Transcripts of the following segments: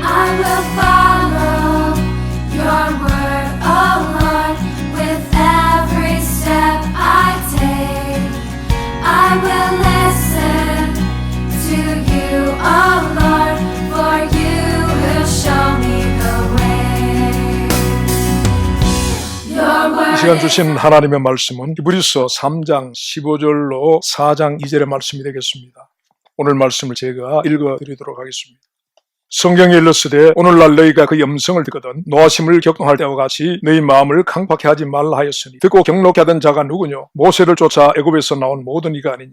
I will follow your word, oh Lord, with every step I take. I will listen to you, oh Lord, for you will show me the way. Your 이 word 시간 주신 하나님의 말씀은 히브리서 3장 15절로 4장 2절의 말씀이 되겠습니다. 오늘 말씀을 제가 읽어드리도록 하겠습니다. 성경에 일렀으되 오늘날 너희가 그 음성을 듣거든 노하심을 격동할 때와 같이 너희 마음을 강팍해 하지 말라 하였으니 듣고 경록케 하던 자가 누구뇨? 모세를 쫓아 애굽에서 나온 모든 이가 아니냐?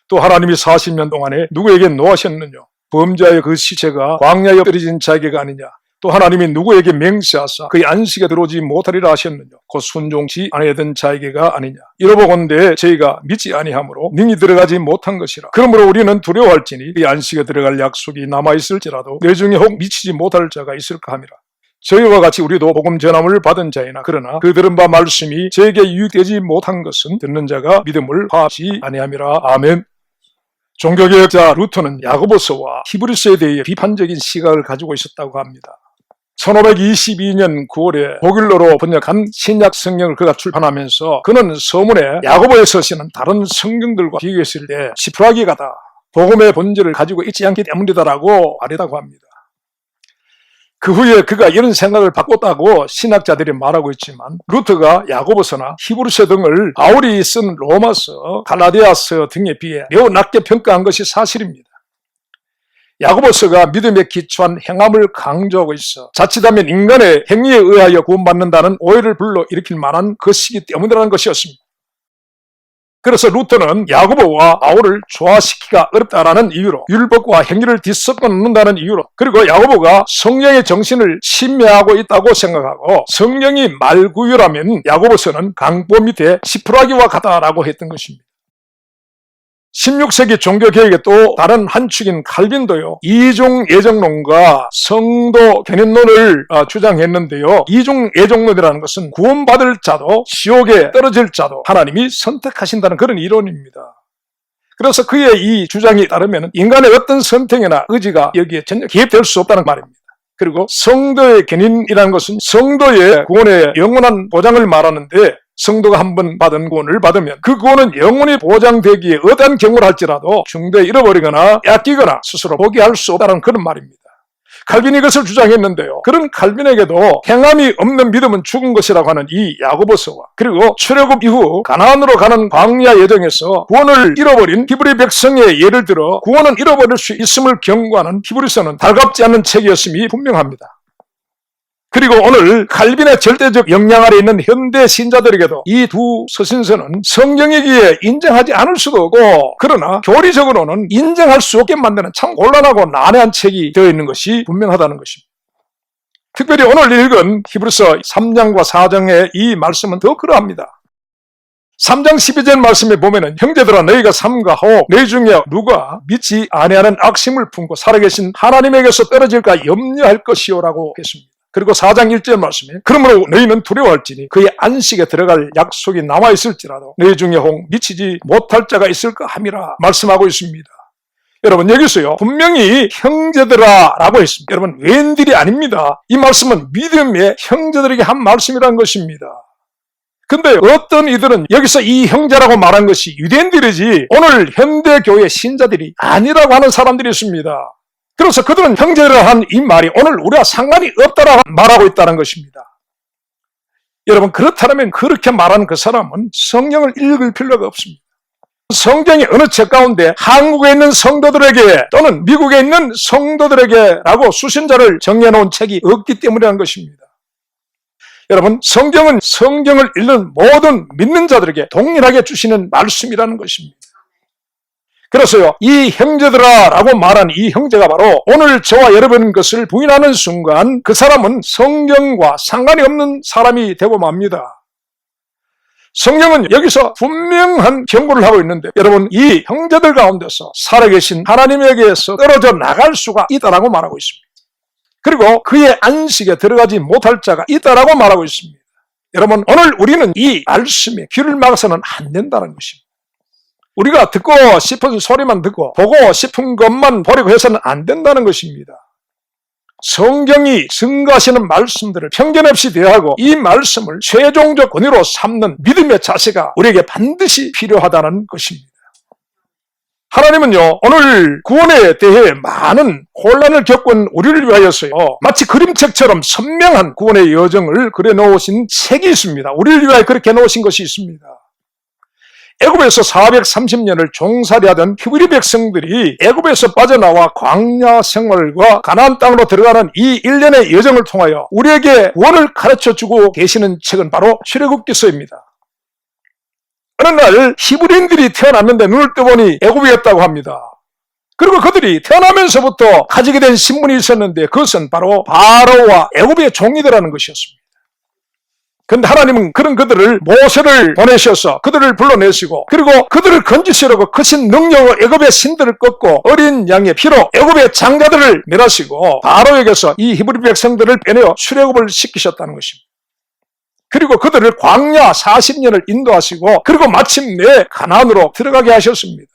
또 하나님이 40년 동안에 누구에게 노하셨느냐? 범죄하여 그 시체가 광야에 떨어진 자에게가 아니냐? 또 하나님이 누구에게 맹세하사 그의 안식에 들어오지 못하리라 하셨느냐? 곧 순종치 아니하던 자에게가 아니냐? 이러보건대 저희가 믿지 아니하므로 능히 들어가지 못한 것이라. 그러므로 우리는 두려워할지니 이 안식에 들어갈 약속이 남아있을지라도 내 중에 혹 미치지 못할 자가 있을까 함이라. 저희와 같이 우리도 복음 전함을 받은 자이나 그러나 그 들은 바 말씀이 저에게 유익되지 못한 것은 듣는 자가 믿음을 파하지 아니함이라. 아멘. 종교개혁자 루터는 야고보서와 히브리서에 대해 비판적인 시각을 가지고 있었다고 합니다. 1522년 9월에 독일어로 번역한 신약 성경을 그가 출판하면서 그는 서문에 야고보에 서시는 다른 성경들과 비교했을 때 지푸라기가다, 복음의 본질을 가지고 있지 않기 때문이다라고 말했다고 합니다. 그 후에 그가 이런 생각을 바꿨다고 신학자들이 말하고 있지만 루터가 야고보서나 히브리서 등을 바울이 쓴 로마서, 갈라디아서 등에 비해 매우 낮게 평가한 것이 사실입니다. 야고보서가 믿음에 기초한 행함을 강조하고 있어 자칫하면 인간의 행위에 의하여 구원받는다는 오해를 불러일으킬 만한 것이기 때문이라는 것이었습니다. 그래서 루터는 야고보와 바울을 조화시키기가 어렵다라는 이유로 율법과 행위를 뒤섞어 놓는다는 이유로 그리고 야고보가 성령의 정신을 침해하고 있다고 생각하고 성령이 말구유라면 야고보서는 강보 밑에 지푸라기와 같다라고 했던 것입니다. 16세기 종교개혁의 또 다른 한 축인 칼빈도요, 이중 예정론과 성도 견인론을 주장했는데요. 이중 예정론이라는 것은 구원받을 자도 지옥에 떨어질 자도 하나님이 선택하신다는 그런 이론입니다. 그래서 그의 이 주장에 따르면 인간의 어떤 선택이나 의지가 여기에 전혀 개입될 수 없다는 말입니다. 그리고 성도의 견인이라는 것은 성도의 구원의 영원한 보장을 말하는데 성도가 한번 받은 구원을 받으면 그 구원은 영원히 보장되기에 어떠한 경우를 할지라도 중도에 잃어버리거나 뺏기거나 스스로 포기할 수 없다는 그런 말입니다. 칼빈이 이것을 주장했는데요. 그런 칼빈에게도 행함이 없는 믿음은 죽은 것이라고 하는 이 야고보서와 그리고 출애굽 이후 가나안으로 가는 광야 여정에서 구원을 잃어버린 히브리 백성의 예를 들어 구원은 잃어버릴 수 있음을 경고하는 히브리서는 달갑지 않은 책이었음이 분명합니다. 그리고 오늘 칼빈의 절대적 영향 아래 있는 현대 신자들에게도 이 두 서신서는 성경이기에 인정하지 않을 수도 없고 그러나 교리적으로는 인정할 수 없게 만드는 참 곤란하고 난해한 책이 되어 있는 것이 분명하다는 것입니다. 특별히 오늘 읽은 히브리서 3장과 4장의 이 말씀은 더 그러합니다. 3장 12절 말씀에 보면은 형제들아 너희가 삼가하오 너희 중에 누가 믿지 아니하는 악심을 품고 살아계신 하나님에게서 떨어질까 염려할 것이오라고 했습니다. 그리고 4장 1절 말씀에 그러므로 너희는 두려워할지니 그의 안식에 들어갈 약속이 남아있을지라도 너희 중에 혹 미치지 못할 자가 있을까 함이라 말씀하고 있습니다. 여러분 여기서요 분명히 형제들아 라고 했습니다. 여러분 웬일이 아닙니다. 이 말씀은 믿음의 형제들에게 한 말씀이라는 것입니다. 근데 어떤 이들은 여기서 이 형제라고 말한 것이 유대인들이지 오늘 현대교회 신자들이 아니라고 하는 사람들이 있습니다. 그래서 그들은 형제라 한 이 말이 오늘 우리와 상관이 없다라고 말하고 있다는 것입니다. 여러분 그렇다면 그렇게 말하는 그 사람은 성경을 읽을 필요가 없습니다. 성경의 어느 책 가운데 한국에 있는 성도들에게 또는 미국에 있는 성도들에게 라고 수신자를 정해놓은 책이 없기 때문이라는 것입니다. 여러분 성경은 성경을 읽는 모든 믿는 자들에게 동일하게 주시는 말씀이라는 것입니다. 그래서요 이 형제들아 라고 말한 이 형제가 바로 오늘 저와 여러분 것을 부인하는 순간 그 사람은 성경과 상관이 없는 사람이 되고 맙니다. 성경은 여기서 분명한 경고를 하고 있는데 여러분 이 형제들 가운데서 살아계신 하나님에게서 떨어져 나갈 수가 있다라고 말하고 있습니다. 그리고 그의 안식에 들어가지 못할 자가 있다라고 말하고 있습니다. 여러분 오늘 우리는 이 말씀에 귀를 막아서는 안 된다는 것입니다. 우리가 듣고 싶은 소리만 듣고 보고 싶은 것만 보려고 해서는 안 된다는 것입니다. 성경이 증거하시는 말씀들을 편견 없이 대하고 이 말씀을 최종적 권위로 삼는 믿음의 자세가 우리에게 반드시 필요하다는 것입니다. 하나님은요, 오늘 구원에 대해 많은 혼란을 겪은 우리를 위하여서요, 마치 그림책처럼 선명한 구원의 여정을 그려놓으신 책이 있습니다. 우리를 위하여 그렇게 놓으신 것이 있습니다. 애굽에서 430년을 종살이하던 히브리 백성들이 애굽에서 빠져나와 광야 생활과 가나안 땅으로 들어가는 이 일련의 여정을 통하여 우리에게 구원을 가르쳐주고 계시는 책은 바로 출애굽기서입니다. 어느 날 히브리인들이 태어났는데 눈을 떠보니 애굽이었다고 합니다. 그리고 그들이 태어나면서부터 가지게 된 신분이 있었는데 그것은 바로 바로와 애굽의 종이더라는 것이었습니다. 그런데 하나님은 그런 그들을 모세를 보내셔서 그들을 불러내시고 그리고 그들을 건지시려고 크신 능력으로 애굽의 신들을 꺾고 어린 양의 피로 애굽의 장자들을 멸하시고 바로에게서 이 히브리 백성들을 빼내어 출애굽을 시키셨다는 것입니다. 그리고 그들을 광야 40년을 인도하시고 그리고 마침내 가나안으로 들어가게 하셨습니다.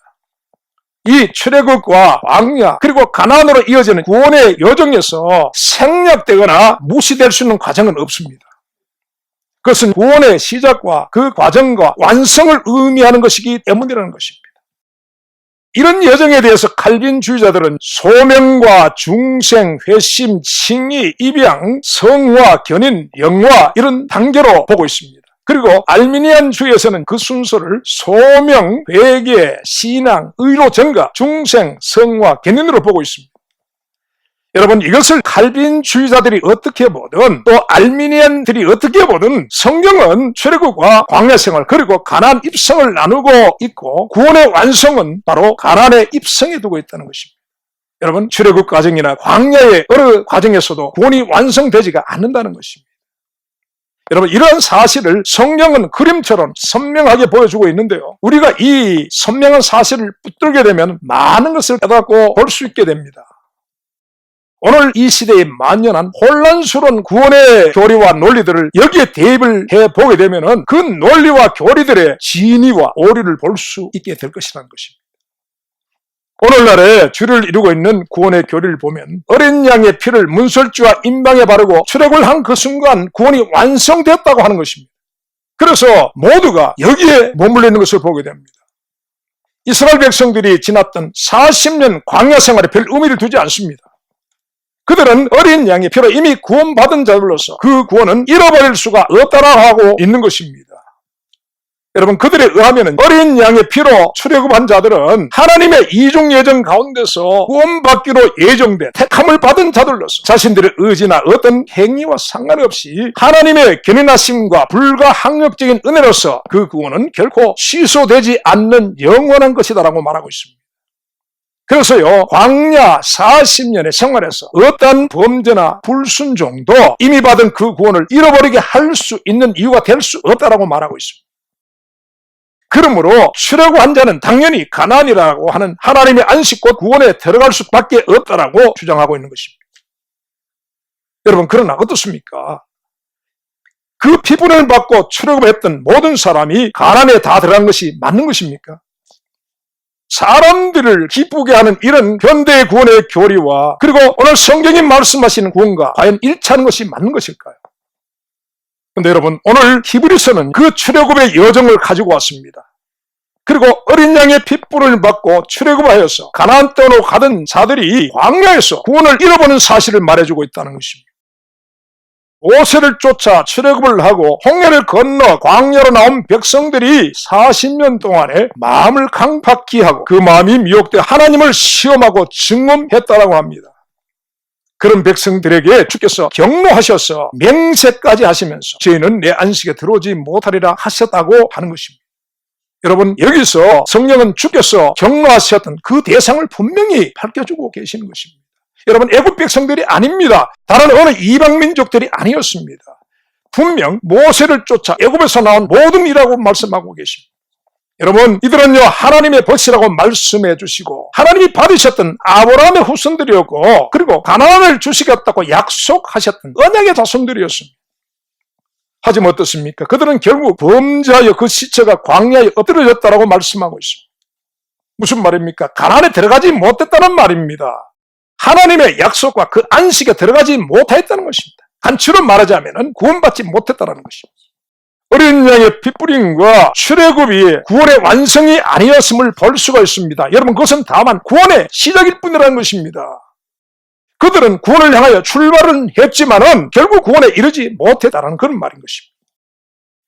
이 출애굽과 광야 그리고 가나안으로 이어지는 구원의 여정에서 생략되거나 무시될 수 있는 과정은 없습니다. 그것은 구원의 시작과 그 과정과 완성을 의미하는 것이기 때문이라는 것입니다. 이런 여정에 대해서 칼빈주의자들은 소명과 중생, 회심, 칭의, 입양, 성화, 견인, 영화 이런 단계로 보고 있습니다. 그리고 알미니안주의에서는 그 순서를 소명, 회개, 신앙, 의로 증가, 중생, 성화, 견인으로 보고 있습니다. 여러분, 이것을 칼빈주의자들이 어떻게 보든 또 알미니안들이 어떻게 보든 성경은 출애굽과 광야 생활 그리고 가나안 입성을 나누고 있고 구원의 완성은 바로 가나안의 입성에 두고 있다는 것입니다. 여러분, 출애굽 과정이나 광야의 어느 과정에서도 구원이 완성되지가 않는다는 것입니다. 여러분, 이러한 사실을 성경은 그림처럼 선명하게 보여주고 있는데요. 우리가 이 선명한 사실을 붙들게 되면 많은 것을 깨닫고 볼 수 있게 됩니다. 오늘 이 시대에 만연한 혼란스러운 구원의 교리와 논리들을 여기에 대입을 해보게 되면 그 논리와 교리들의 진위와 오류를 볼 수 있게 될 것이라는 것입니다. 오늘날에 주를 이루고 있는 구원의 교리를 보면 어린 양의 피를 문설주와 임방에 바르고 출애굽을 한 그 순간 구원이 완성되었다고 하는 것입니다. 그래서 모두가 여기에 머물러 있는 것을 보게 됩니다. 이스라엘 백성들이 지났던 40년 광야 생활에 별 의미를 두지 않습니다. 그들은 어린 양의 피로 이미 구원받은 자들로서 그 구원은 잃어버릴 수가 없다라고 하고 있는 것입니다. 여러분, 그들에 의하면 어린 양의 피로 출애굽한 자들은 하나님의 이중 예정 가운데서 구원받기로 예정된 택함을 받은 자들로서 자신들의 의지나 어떤 행위와 상관없이 하나님의 견인하심과 불가항력적인 은혜로서 그 구원은 결코 취소되지 않는 영원한 것이다라고 말하고 있습니다. 그래서요, 광야 40년의 생활에서 어떤 범죄나 불순종도 이미 받은 그 구원을 잃어버리게 할 수 있는 이유가 될 수 없다라고 말하고 있습니다. 그러므로 출애굽한 자는 당연히 가나안이라고 하는 하나님의 안식곳 구원에 들어갈 수밖에 없다라고 주장하고 있는 것입니다. 여러분, 그러나 어떻습니까? 그 피분을 받고 출애굽했던 모든 사람이 가나안에 다 들어간 것이 맞는 것입니까? 사람들을 기쁘게 하는 이런 현대의 구원의 교리와 그리고 오늘 성경이 말씀하시는 구원과 과연 일치하는 것이 맞는 것일까요? 그런데 여러분, 오늘 히브리서는 그 출애굽의 여정을 가지고 왔습니다. 그리고 어린 양의 핏불을 받고 출애굽하여서 가나안 땅으로 가던 자들이 광야에서 구원을 잃어버린 사실을 말해주고 있다는 것입니다. 모세를 쫓아 출애굽을 하고 홍해를 건너 광야로 나온 백성들이 40년 동안에 마음을 강팍히 하고 그 마음이 미혹되어 하나님을 시험하고 증언했다라고 합니다. 그런 백성들에게 주께서 경노하셔서 맹세까지 하시면서 저희는 내 안식에 들어오지 못하리라 하셨다고 하는 것입니다. 여러분, 여기서 성령은 주께서 경노하셨던 그 대상을 분명히 밝혀주고 계시는 것입니다. 여러분, 애굽 백성들이 아닙니다. 다른 어느 이방 민족들이 아니었습니다. 분명 모세를 쫓아 애굽에서 나온 모든이라고 말씀하고 계십니다. 여러분, 이들은요, 하나님의 벗이라고 말씀해 주시고 하나님이 받으셨던 아브라함의 후손들이었고 그리고 가나안을 주시겠다고 약속하셨던 언약의 자손들이었습니다. 하지만 어떻습니까? 그들은 결국 범죄하여 그 시체가 광야에 엎드려졌다라고 말씀하고 있습니다. 무슨 말입니까? 가나안에 들어가지 못했다는 말입니다. 하나님의 약속과 그 안식에 들어가지 못했다는 것입니다. 간추로 말하자면 구원받지 못했다는 것입니다. 어린 양의 핏부림과 출애굽이 구원의 완성이 아니었음을 볼 수가 있습니다. 여러분, 그것은 다만 구원의 시작일 뿐이라는 것입니다. 그들은 구원을 향하여 출발은 했지만은 결국 구원에 이르지 못했다는 그런 말인 것입니다.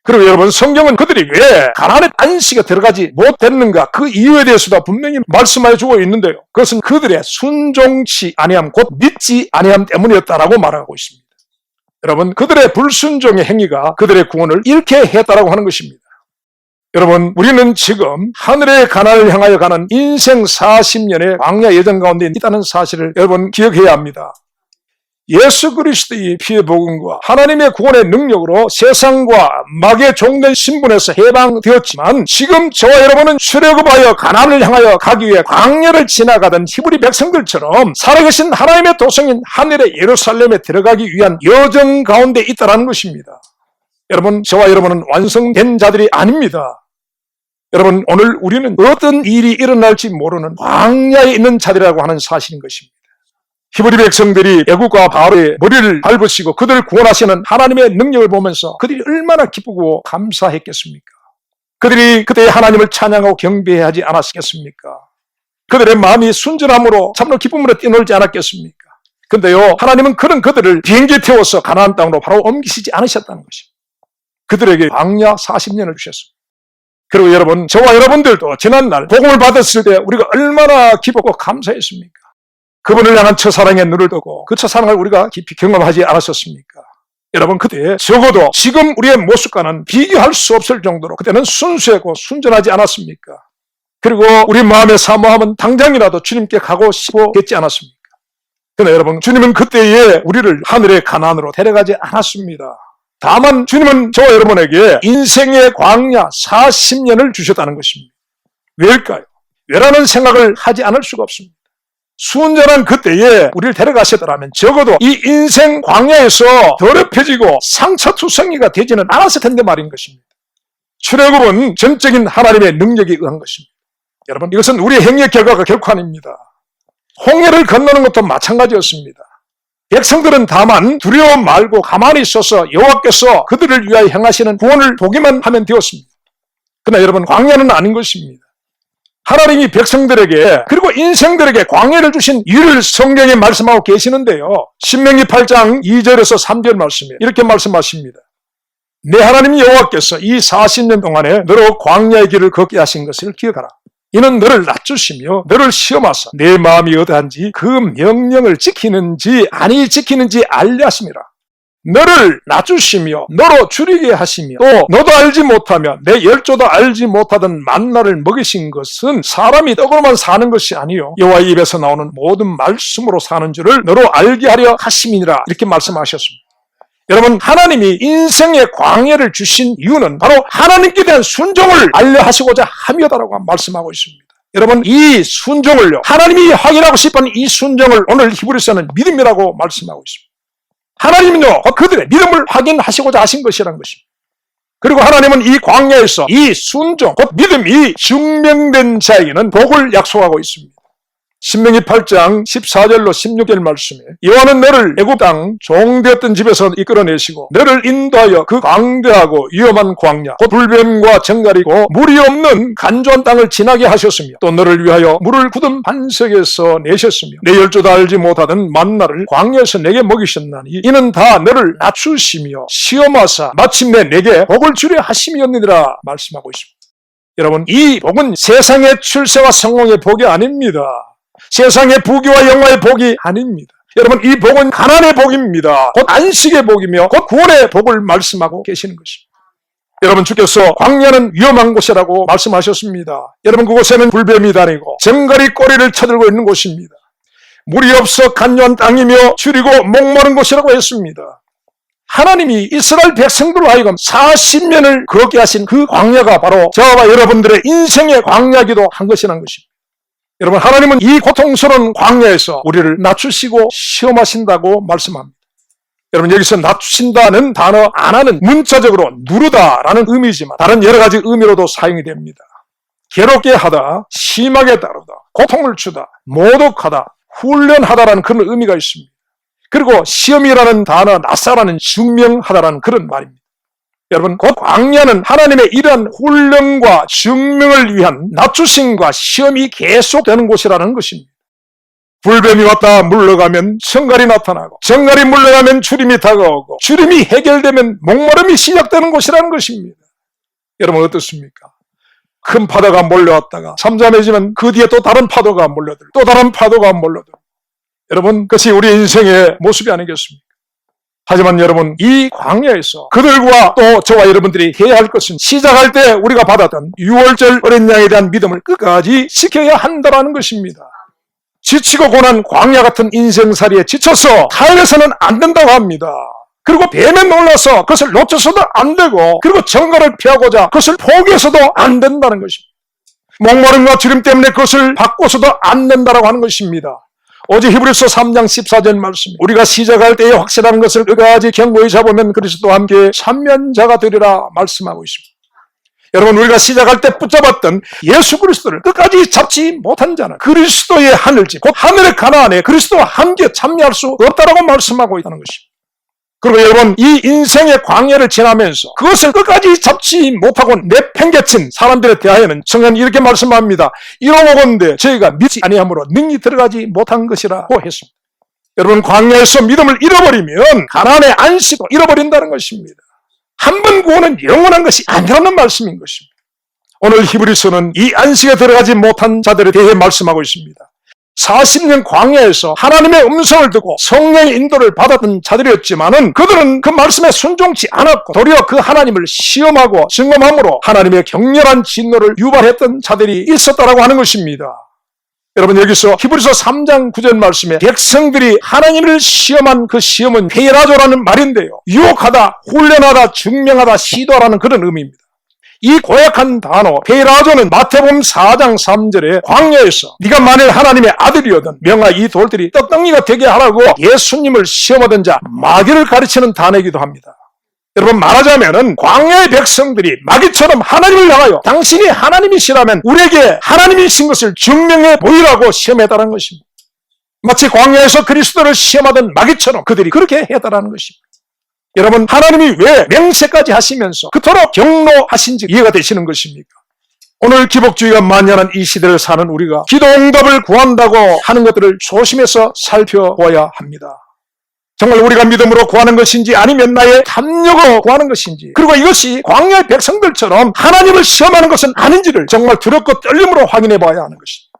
그리고 여러분, 성경은 그들이 왜 가나안의 안식에 들어가지 못했는가, 그 이유에 대해서도 분명히 말씀하여 주고 있는데요. 그것은 그들의 순종치 아니함, 곧 믿지 아니함 때문이었다라고 말하고 있습니다. 여러분, 그들의 불순종의 행위가 그들의 구원을 잃게 했다라고 하는 것입니다. 여러분, 우리는 지금 하늘의 가나안을 향하여 가는 인생 40년의 광야 여정 가운데 있다는 사실을 여러분 기억해야 합니다. 예수 그리스도의 피의 복음과 하나님의 구원의 능력으로 세상과 마귀의 종된 신분에서 해방되었지만, 지금 저와 여러분은 출애굽하여 가나안을 향하여 가기 위해 광야를 지나가던 히브리 백성들처럼 살아계신 하나님의 도성인 하늘의 예루살렘에 들어가기 위한 여정 가운데 있다는 것입니다. 여러분, 저와 여러분은 완성된 자들이 아닙니다. 여러분, 오늘 우리는 어떤 일이 일어날지 모르는 광야에 있는 자들이라고 하는 사실인 것입니다. 히브리 백성들이 애국과 바로의 머리를 밟으시고 그들을 구원하시는 하나님의 능력을 보면서 그들이 얼마나 기쁘고 감사했겠습니까? 그들이 그때 하나님을 찬양하고 경배하지 않았겠습니까? 그들의 마음이 순전함으로 참으로 기쁨으로 뛰놀지 않았겠습니까? 근데요, 하나님은 그런 그들을 비행기에 태워서 가나안 땅으로 바로 옮기시지 않으셨다는 것입니다. 그들에게 광야 40년을 주셨습니다. 그리고 여러분, 저와 여러분들도 지난날 복음을 받았을 때 우리가 얼마나 기쁘고 감사했습니까? 그분을 향한 첫사랑의 눈을 뜨고 그 첫사랑을 우리가 깊이 경험하지 않았었습니까? 여러분, 그때 적어도 지금 우리의 모습과는 비교할 수 없을 정도로 그때는 순수하고 순전하지 않았습니까? 그리고 우리 마음의 사모함은 당장이라도 주님께 가고 싶었겠지 않았습니까? 그러나 여러분, 주님은 그때에 우리를 하늘의 가나안으로 데려가지 않았습니다. 다만 주님은 저와 여러분에게 인생의 광야 40년을 주셨다는 것입니다. 왜일까요? 왜라는 생각을 하지 않을 수가 없습니다. 순전한 그때에 우리를 데려가시더라면 적어도 이 인생 광야에서 더럽혀지고 상처투성이가 되지는 않았을 텐데 말인 것입니다. 출애굽은 전적인 하나님의 능력에 의한 것입니다. 여러분, 이것은 우리의 행위의 결과가 결코 아닙니다. 홍해를 건너는 것도 마찬가지였습니다. 백성들은 다만 두려워 말고 가만히 있어서 여호와께서 그들을 위하여 행하시는 구원을 보기만 하면 되었습니다. 그러나 여러분, 광야는 아닌 것입니다. 하나님이 백성들에게 그리고 인생들에게 광야를 주신 이유를 성경에 말씀하고 계시는데요. 신명기 8장 2절에서 3절 말씀에 이렇게 말씀하십니다. 내 하나님 여호와께서 이 40년 동안에 너로 광야의 길을 걷게 하신 것을 기억하라. 이는 너를 낮추시며 너를 시험하사 내 마음이 어떠한지 그 명령을 지키는지 아니 지키는지 알려 하심이라. 너를 낮추시며 너로 줄이게 하시며 또 너도 알지 못하며 내 열조도 알지 못하던 만나를 먹이신 것은 사람이 떡으로만 사는 것이 아니요 여호와의 입에서 나오는 모든 말씀으로 사는 줄을 너로 알게 하려 하심이니라. 이렇게 말씀하셨습니다. 여러분, 하나님이 인생의 광야를 주신 이유는 바로 하나님께 대한 순종을 알려 하시고자 함이다라고 말씀하고 있습니다. 여러분, 이 순종을요, 하나님이 확인하고 싶은 이 순종을 오늘 히브리서는 믿음이라고 말씀하고 있습니다. 하나님은요, 그들의 믿음을 확인하시고자 하신 것이라는 것입니다. 그리고 하나님은 이 광야에서 이 순종, 곧 믿음이 증명된 자에게는 복을 약속하고 있습니다. 신명기 8장 14절로 16절 말씀에 여호와는 너를 애굽 땅 종되었던 집에서 이끌어내시고 너를 인도하여 그 광대하고 위험한 광야 곧 불뱀과 정갈이고 물이 없는 간조한 땅을 지나게 하셨으며 또 너를 위하여 물을 굳은 반석에서 내셨으며 내 열조도 알지 못하던 만나를 광야에서 내게 먹이셨나니 이는 다 너를 낮추시며 시험하사 마침내 내게 복을 주려 하심이었느니라 말씀하고 있습니다. 여러분, 이 복은 세상의 출세와 성공의 복이 아닙니다. 세상의 부귀와 영화의 복이 아닙니다. 여러분, 이 복은 가난의 복입니다. 곧 안식의 복이며 곧 구원의 복을 말씀하고 계시는 것입니다. 여러분, 주께서 광야는 위험한 곳이라고 말씀하셨습니다. 여러분, 그곳에는 불뱀이 다니고 정갈이 꼬리를 쳐들고 있는 곳입니다. 물이 없어 간요한 땅이며 줄이고 목마른 곳이라고 했습니다. 하나님이 이스라엘 백성들로 하여금 40년을 걷게 하신 그 광야가 바로 저와 여러분들의 인생의 광야기도 한 것이라는 것입니다. 여러분, 하나님은 이 고통스러운 광야에서 우리를 낮추시고 시험하신다고 말씀합니다. 여러분, 여기서 낮추신다는 단어 안하는 문자적으로 누르다라는 의미지만 다른 여러 가지 의미로도 사용이 됩니다. 괴롭게 하다, 심하게 다루다, 고통을 주다, 모독하다, 훈련하다라는 그런 의미가 있습니다. 그리고 시험이라는 단어, 나사라는 증명하다라는 그런 말입니다. 여러분, 곧 광야는 하나님의 이러한 훈련과 증명을 위한 낮추심과 시험이 계속되는 곳이라는 것입니다. 불뱀이 왔다 물러가면 정갈이 나타나고, 정갈이 물러가면 주림이 다가오고, 주림이 해결되면 목마름이 시작되는 곳이라는 것입니다. 여러분 어떻습니까? 큰 파도가 몰려왔다가 잠잠해지면 그 뒤에 또 다른 파도가 몰려들고, 또 다른 파도가 몰려들고, 여러분 그것이 우리 인생의 모습이 아니겠습니까? 하지만 여러분, 이 광야에서 그들과 또 저와 여러분들이 해야 할 것은 시작할 때 우리가 받았던 6월절 어린 양에 대한 믿음을 끝까지 지켜야 한다는 것입니다. 지치고 고난 광야 같은 인생살이에 지쳐서 타협해서는 안 된다고 합니다. 그리고 뱀에 놀라서 그것을 놓쳐서도 안 되고, 그리고 정갈을 피하고자 그것을 포기해서도 안 된다는 것입니다. 목마름과 주림 때문에 그것을 바꿔서도 안 된다고 하는 것입니다. 어제 히브리서 3장 14절 말씀, 우리가 시작할 때에 확실한 것을 끝까지 견고히 잡으면 그리스도와 함께 참면자가 되리라 말씀하고 있습니다. 여러분, 우리가 시작할 때 붙잡았던 예수 그리스도를 끝까지 잡지 못한 자는 그리스도의 하늘집, 곧 하늘의 가나안에 그리스도와 함께 참여할 수 없다라고 말씀하고 있다는 것입니다. 그리고 여러분, 이 인생의 광야를 지나면서 그것을 끝까지 잡지 못하고 내팽개친 사람들에 대하여는 성경은 이렇게 말씀합니다. 이러고건대 저희가 믿지 아니함으로 능히 들어가지 못한 것이라고 했습니다. 여러분, 광야에서 믿음을 잃어버리면 가나안의 안식도 잃어버린다는 것입니다. 한 번 구원은 영원한 것이 아니라는 말씀인 것입니다. 오늘 히브리서는 이 안식에 들어가지 못한 자들에 대해 말씀하고 있습니다. 40년 광야에서 하나님의 음성을 듣고 성령의 인도를 받았던 자들이었지만은 그들은 그 말씀에 순종치 않았고 도리어 그 하나님을 시험하고 증험함으로 하나님의 격렬한 진노를 유발했던 자들이 있었다라고 하는 것입니다. 여러분, 여기서 히브리서 3장 9절 말씀에 백성들이 하나님을 시험한 그 시험은 페라조라는 말인데요, 유혹하다, 훈련하다, 증명하다, 시도하라는 그런 의미입니다. 이 고약한 단어 페라조는 마태복음 4장 3절에 광야에서 네가 만일 하나님의 아들이거든 명하 이 돌들이 떡덩이가 되게 하라고 예수님을 시험하던 자 마귀를 가르치는 단어이기도 합니다. 여러분, 말하자면은 광야의 백성들이 마귀처럼 하나님을 향하여 당신이 하나님이시라면 우리에게 하나님이신 것을 증명해 보이라고 시험했다는 것입니다. 마치 광야에서 그리스도를 시험하던 마귀처럼 그들이 그렇게 했다는 것입니다. 여러분, 하나님이 왜 맹세까지 하시면서 그토록 경로하신지 이해가 되시는 것입니까? 오늘 기복주의가 만연한 이 시대를 사는 우리가 기도 응답을 구한다고 하는 것들을 조심해서 살펴보아야 합니다. 정말 우리가 믿음으로 구하는 것인지 아니면 나의 탐욕으로 구하는 것인지, 그리고 이것이 광야의 백성들처럼 하나님을 시험하는 것은 아닌지를 정말 두렵고 떨림으로 확인해 봐야 하는 것입니다.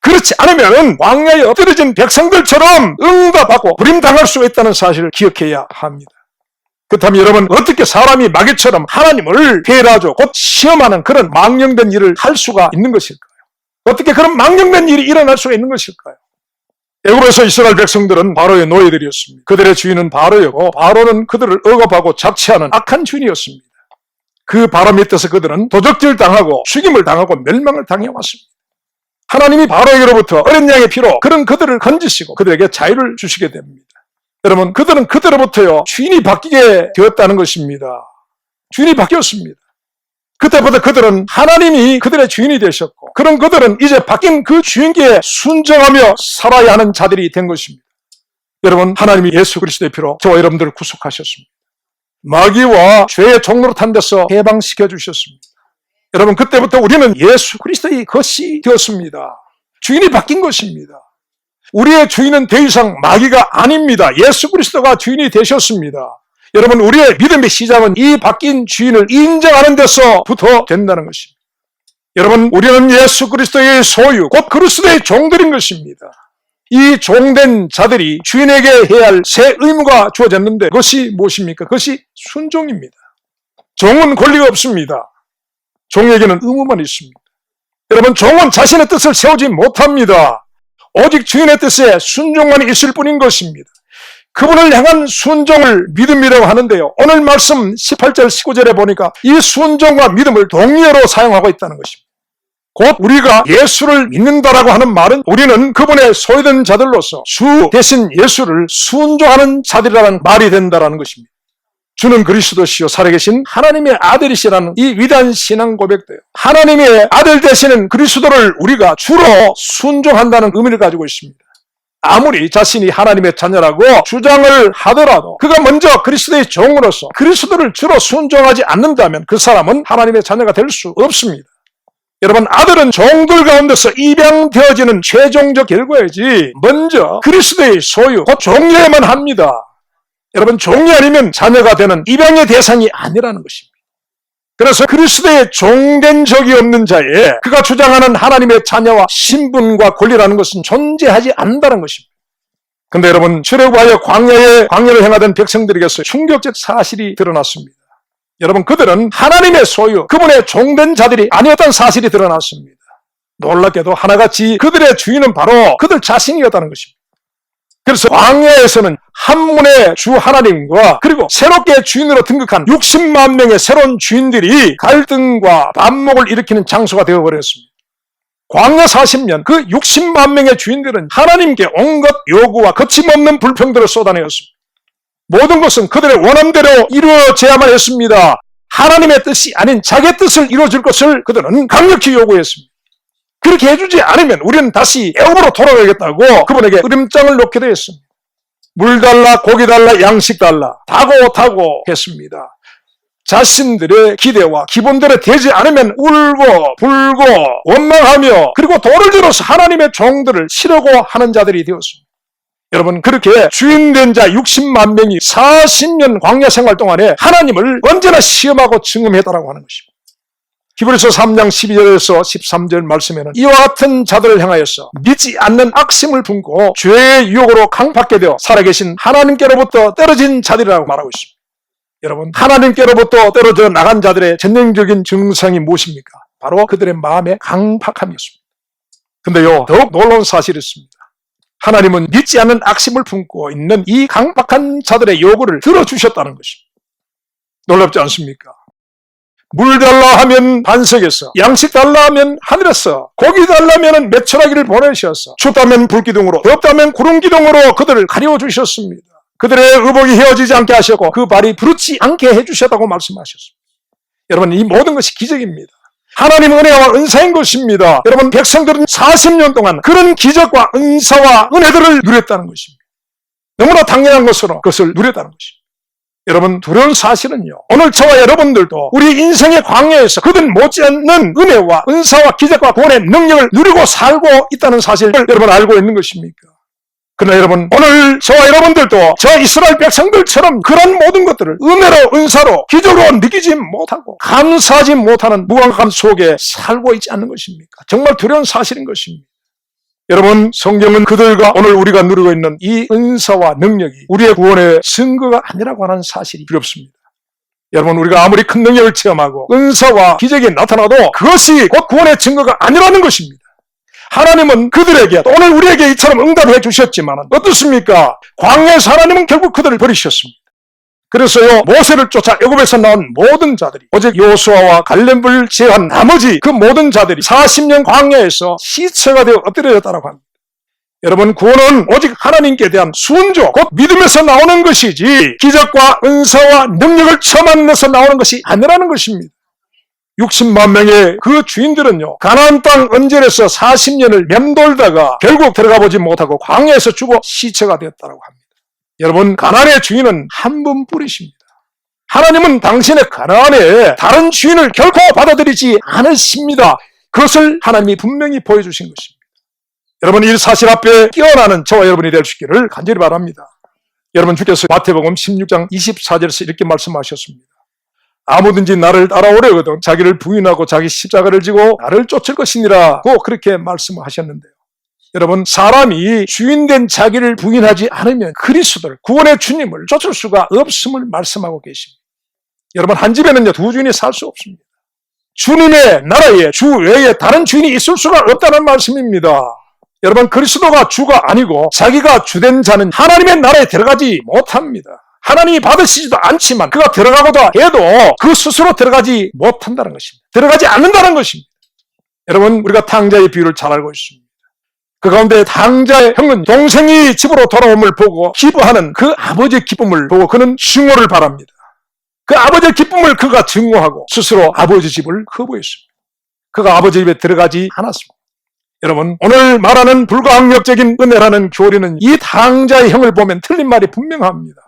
그렇지 않으면 광야에 엎드려진 백성들처럼 응답하고 부림당할 수 있다는 사실을 기억해야 합니다. 그렇다면 여러분, 어떻게 사람이 마귀처럼 하나님을 페라조, 곧 시험하는 그런 망령된 일을 할 수가 있는 것일까요? 어떻게 그런 망령된 일이 일어날 수가 있는 것일까요? 애굽에서 이스라엘 백성들은 바로의 노예들이었습니다. 그들의 주인은 바로였고 바로는 그들을 억압하고 착취하는 악한 주인이었습니다. 그 바로 밑에서 그들은 도적질 당하고 죽임을 당하고 멸망을 당해왔습니다. 하나님이 바로에게로부터 어린 양의 피로 그런 그들을 건지시고 그들에게 자유를 주시게 됩니다. 여러분, 그들은 그들로부터요 주인이 바뀌게 되었다는 것입니다. 주인이 바뀌었습니다. 그때부터 그들은 하나님이 그들의 주인이 되셨고, 그런 그들은 이제 바뀐 그 주인께 순종하며 살아야 하는 자들이 된 것입니다. 여러분, 하나님이 예수 그리스도의 피로 저와 여러분들을 구속하셨습니다. 마귀와 죄의 종로로 탄 데서 해방시켜 주셨습니다. 여러분, 그때부터 우리는 예수 그리스도의 것이 되었습니다. 주인이 바뀐 것입니다. 우리의 주인은 더 이상 마귀가 아닙니다. 예수 그리스도가 주인이 되셨습니다. 여러분, 우리의 믿음의 시작은 이 바뀐 주인을 인정하는 데서부터 된다는 것입니다. 여러분, 우리는 예수 그리스도의 소유, 곧 그리스도의 종들인 것입니다. 이 종된 자들이 주인에게 해야 할 새 의무가 주어졌는데 그것이 무엇입니까? 그것이 순종입니다. 종은 권리가 없습니다. 종에게는 의무만 있습니다. 여러분, 종은 자신의 뜻을 세우지 못합니다. 오직 주인의 뜻에 순종만 있을 뿐인 것입니다. 그분을 향한 순종을 믿음이라고 하는데요, 오늘 말씀 18절 19절에 보니까 이 순종과 믿음을 동의어로 사용하고 있다는 것입니다. 곧 우리가 예수를 믿는다라고 하는 말은 우리는 그분의 소유된 자들로서 주 대신 예수를 순종하는 자들이라는 말이 된다는 것입니다. 주는 그리스도시요 살아계신 하나님의 아들이시라는 이 위대한 신앙 고백도요, 하나님의 아들 되시는 그리스도를 우리가 주로 순종한다는 의미를 가지고 있습니다. 아무리 자신이 하나님의 자녀라고 주장을 하더라도 그가 먼저 그리스도의 종으로서 그리스도를 주로 순종하지 않는다면 그 사람은 하나님의 자녀가 될 수 없습니다. 여러분, 아들은 종들 가운데서 입양되어지는 최종적 결과이지 먼저 그리스도의 소유, 곧 종이어야만 합니다. 여러분, 종이 아니면 자녀가 되는 입양의 대상이 아니라는 것입니다. 그래서 그리스도의 종된 적이 없는 자에 그가 주장하는 하나님의 자녀와 신분과 권리라는 것은 존재하지 않는다는 것입니다. 그런데 여러분, 출애굽하여 광야를 행하던 백성들에게서 충격적 사실이 드러났습니다. 여러분, 그들은 하나님의 소유, 그분의 종된 자들이 아니었다는 사실이 드러났습니다. 놀랍게도 하나같이 그들의 주인은 바로 그들 자신이었다는 것입니다. 그래서 광야에서는 한문의 주 하나님과 그리고 새롭게 주인으로 등극한 60만 명의 새로운 주인들이 갈등과 반목을 일으키는 장소가 되어버렸습니다. 광야 40년 그 60만 명의 주인들은 하나님께 온갖 요구와 거침없는 불평들을 쏟아내었습니다. 모든 것은 그들의 원함대로 이루어져야만 했습니다. 하나님의 뜻이 아닌 자기의 뜻을 이루어줄 것을 그들은 강력히 요구했습니다. 그렇게 해주지 않으면 우리는 다시 애굽으로 돌아가겠다고 그분에게 으름장을 놓기도 했습니다. 물 달라, 고기 달라, 양식 달라, 다고 했습니다. 자신들의 기대와 기본대로 되지 않으면 울고 불고 원망하며 그리고 돌을 들어서 하나님의 종들을 치려고 하는 자들이 되었습니다. 여러분, 그렇게 주인된 자 60만 명이 40년 광야 생활 동안에 하나님을 언제나 시험하고 증험했다라고 하는 것입니다. 히브리서 3장 12절에서 13절 말씀에는 이와 같은 자들을 향하여서 믿지 않는 악심을 품고 죄의 유혹으로 강팍게 되어 살아계신 하나님께로부터 떨어진 자들이라고 말하고 있습니다. 여러분, 하나님께로부터 떨어져 나간 자들의 전형적인 증상이 무엇입니까? 바로 그들의 마음의 강팍함이었습니다. 근데요, 더욱 놀라운 사실이 있습니다. 하나님은 믿지 않는 악심을 품고 있는 이 강팍한 자들의 요구를 들어주셨다는 것입니다. 놀랍지 않습니까? 물 달라 하면 반석에서, 양식 달라 하면 하늘에서, 고기 달라 하면 메추라기를 보내셔서, 춥다면 불기둥으로, 덥다면 구름기둥으로 그들을 가려주셨습니다. 그들의 의복이 헤어지지 않게 하셨고 그 발이 부르지 않게 해주셨다고 말씀하셨습니다. 여러분, 이 모든 것이 기적입니다. 하나님의 은혜와 은사인 것입니다. 여러분, 백성들은 40년 동안 그런 기적과 은사와 은혜들을 누렸다는 것입니다. 너무나 당연한 것으로 그것을 누렸다는 것입니다. 여러분, 두려운 사실은요, 오늘 저와 여러분들도 우리 인생의 광야에서 그들 못지않는 은혜와 은사와 기적과 구원의 능력을 누리고 살고 있다는 사실을 여러분 알고 있는 것입니까? 그러나 여러분, 오늘 저와 여러분들도 저 이스라엘 백성들처럼 그런 모든 것들을 은혜로 은사로 기적으로 느끼지 못하고 감사하지 못하는 무감각 속에 살고 있지 않는 것입니까? 정말 두려운 사실인 것입니다. 여러분, 성경은 그들과 오늘 우리가 누리고 있는 이 은사와 능력이 우리의 구원의 증거가 아니라고 하는 사실이 두렵습니다. 여러분, 우리가 아무리 큰 능력을 체험하고 은사와 기적이 나타나도 그것이 곧 구원의 증거가 아니라는 것입니다. 하나님은 그들에게, 오늘 우리에게 이처럼 응답해 주셨지만 어떻습니까? 광야에서 하나님은 결국 그들을 버리셨습니다. 그래서요, 모세를 쫓아 애굽에서 나온 모든 자들이, 오직 여호수아와 갈렙을 제외한 나머지 그 모든 자들이 40년 광야에서 시체가 되어 엎드려졌다고 합니다. 여러분, 구원은 오직 하나님께 대한 순종, 곧 믿음에서 나오는 것이지 기적과 은사와 능력을 체험하는 데서 나오는 것이 아니라는 것입니다. 60만 명의 그 주인들은요, 가나안 땅 언저리에서 40년을 맴돌다가 결국 들어가 보지 못하고 광야에서 죽어 시체가 되었다고 합니다. 여러분, 가나안의 주인은 한 분뿐이십니다. 하나님은 당신의 가나안에 다른 주인을 결코 받아들이지 않으십니다. 그것을 하나님이 분명히 보여주신 것입니다. 여러분, 이 사실 앞에 깨어나는 저와 여러분이 될 수 있기를 간절히 바랍니다. 여러분, 주께서 마태복음 16장 24절에서 이렇게 말씀하셨습니다. 아무든지 나를 따라오려거든 자기를 부인하고 자기 십자가를 지고 나를 쫓을 것이니라고 그렇게 말씀하셨는데요. 여러분, 사람이 주인된 자기를 부인하지 않으면 그리스도를, 구원의 주님을 쫓을 수가 없음을 말씀하고 계십니다. 여러분, 한 집에는요, 두 주인이 살 수 없습니다. 주님의 나라에 주 외에 다른 주인이 있을 수가 없다는 말씀입니다. 여러분, 그리스도가 주가 아니고 자기가 주된 자는 하나님의 나라에 들어가지 못합니다. 하나님이 받으시지도 않지만 그가 들어가고자 해도 그 스스로 들어가지 못한다는 것입니다. 들어가지 않는다는 것입니다. 여러분, 우리가 탕자의 비유를 잘 알고 있습니다. 그 가운데 탕자의 형은 동생이 집으로 돌아옴을 보고 기뻐하는 그 아버지의 기쁨을 보고 그는 증오를 바랍니다. 그 아버지의 기쁨을 그가 증오하고 스스로 아버지 집을 거부했습니다. 그가 아버지 집에 들어가지 않았습니다. 여러분, 오늘 말하는 불가항력적인 은혜라는 교리는 이 당자의 형을 보면 틀린 말이 분명합니다.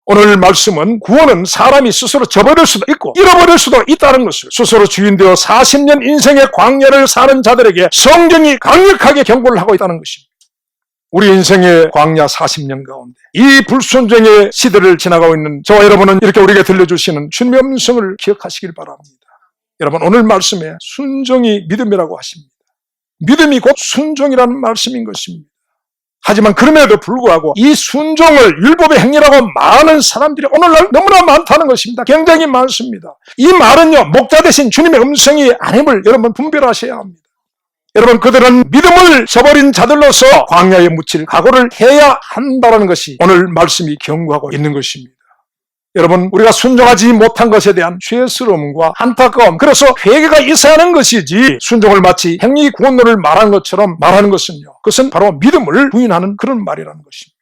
오늘 말씀은 구원은 사람이 스스로 저버릴 수도 있고 잃어버릴 수도 있다는 것을 스스로 주인되어 40년 인생의 광야를 사는 자들에게 성경이 강력하게 경고를 하고 있다는 것입니다. 우리 인생의 광야 40년 가운데 이 불순종의 시대를 지나가고 있는 저와 여러분은 이렇게 우리에게 들려주시는 주님의 음성을 기억하시길 바랍니다. 여러분, 오늘 말씀에 순종이 믿음이라고 하십니다. 믿음이 곧 순종이라는 말씀인 것입니다. 하지만 그럼에도 불구하고 이 순종을 율법의 행위라고 말하는 사람들이 오늘날 너무나 많다는 것입니다. 굉장히 많습니다. 이 말은요, 목자 대신 주님의 음성이 아님을 여러분 분별하셔야 합니다. 여러분, 그들은 믿음을 저버린 자들로서 광야에 묻힐 각오를 해야 한다는 것이 오늘 말씀이 경고하고 있는 것입니다. 여러분, 우리가 순종하지 못한 것에 대한 죄스러움과 안타까움, 그래서 회개가 있어야 하는 것이지 순종을 마치 행위 구원론을 말하는 것처럼 말하는 것은요, 그것은 바로 믿음을 부인하는 그런 말이라는 것입니다.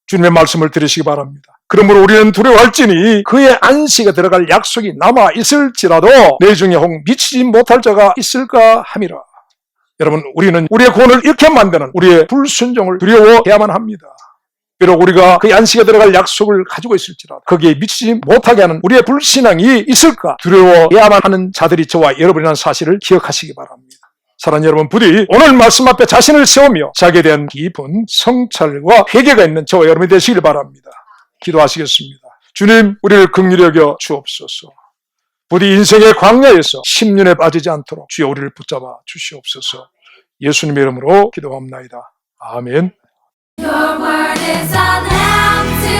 주님의 말씀을 들으시기 바랍니다. 그러므로 우리는 두려워할지니 그의 안식에 들어갈 약속이 남아 있을지라도 내 중에 혹 미치지 못할 자가 있을까 함이라. 여러분, 우리는 우리의 구원을 잃게 만드는 우리의 불순종을 두려워해야만 합니다. 비록 우리가 그 안식에 들어갈 약속을 가지고 있을지라도 거기에 미치지 못하게 하는 우리의 불신앙이 있을까 두려워해야만 하는 자들이 저와 여러분이라는 사실을 기억하시기 바랍니다. 사랑하는 여러분, 부디 오늘 말씀 앞에 자신을 세우며 자기에 대한 깊은 성찰과 회개가 있는 저와 여러분이 되시길 바랍니다. 기도하시겠습니다. 주님, 우리를 긍휼히 여겨 주옵소서. 부디 인생의 광야에서 심륜에 빠지지 않도록 주여 우리를 붙잡아 주시옵소서. 예수님의 이름으로 기도합나이다. 아멘. Your word is an lamp to